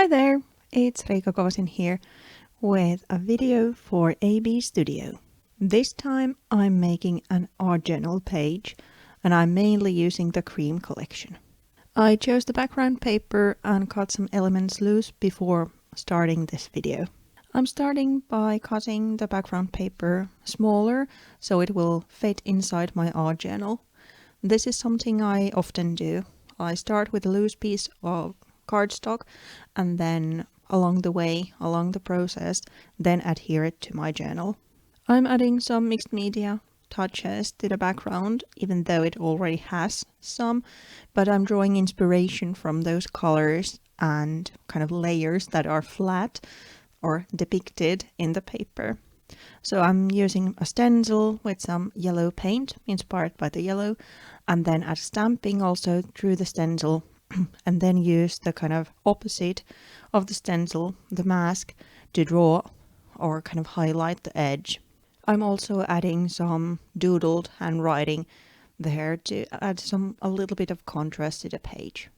Hi there, it's Riikka here with a video for ABstudio. This time I'm making an art journal page and I'm mainly using the cream collection. I chose the background paper and cut some elements loose before starting this video. I'm starting by cutting the background paper smaller so it will fit inside my art journal. This is something I often do. I start with a loose piece of cardstock and then along the process, then adhere it to my journal. I'm adding some mixed media touches to the background, even though it already has some, but I'm drawing inspiration from those colors and kind of layers that are flat or depicted in the paper. So I'm using a stencil with some yellow paint inspired by the yellow, and then add stamping also through the stencil, and then use the kind of opposite of the stencil, the mask, to draw or kind of highlight the edge. I'm also adding some doodled handwriting there to add a little bit of contrast to the page.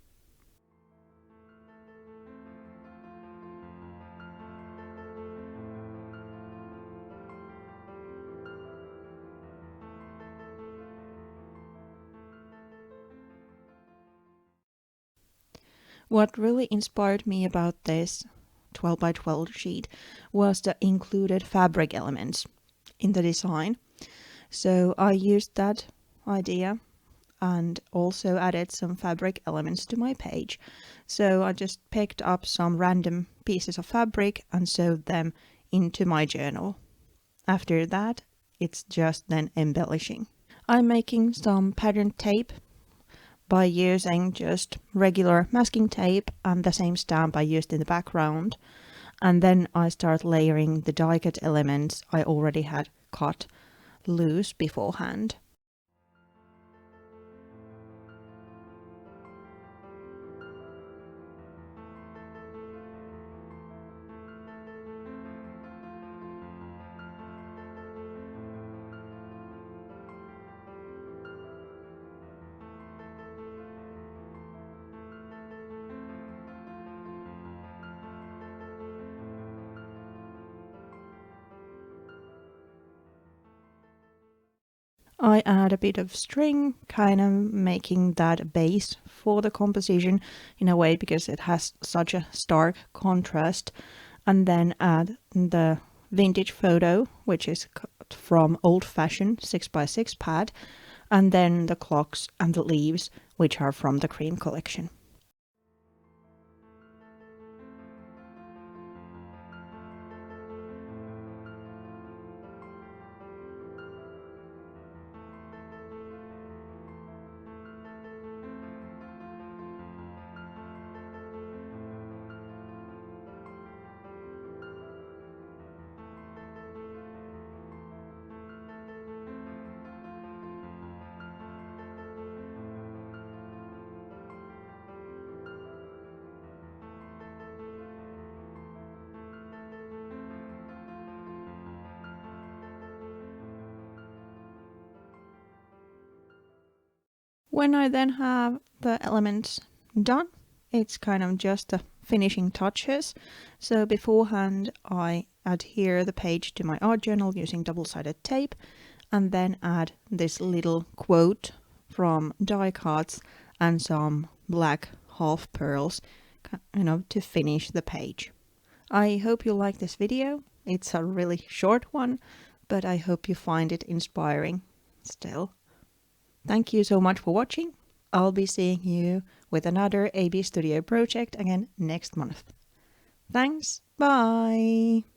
What really inspired me about this 12 by 12 sheet was the included fabric elements in the design. So I used that idea and also added some fabric elements to my page. So I just picked up some random pieces of fabric and sewed them into my journal. After that, it's just then embellishing. I'm making some patterned tape by using just regular masking tape and the same stamp I used in the background. And then I start layering the die cut elements I already had cut loose beforehand. I add a bit of string, kind of making that a base for the composition in a way because it has such a stark contrast, and then add the vintage photo, which is cut from old-fashioned 6x6 pad, and then the clocks and the leaves, which are from the cream collection. When I then have the elements done, it's kind of just the finishing touches. So beforehand, I adhere the page to my art journal using double-sided tape, and then add this little quote from die cuts and some black half pearls, to finish the page. I hope you like this video. It's a really short one, but I hope you find it inspiring still. Thank you so much for watching. I'll be seeing you with another ABstudio project again next month. Thanks, bye!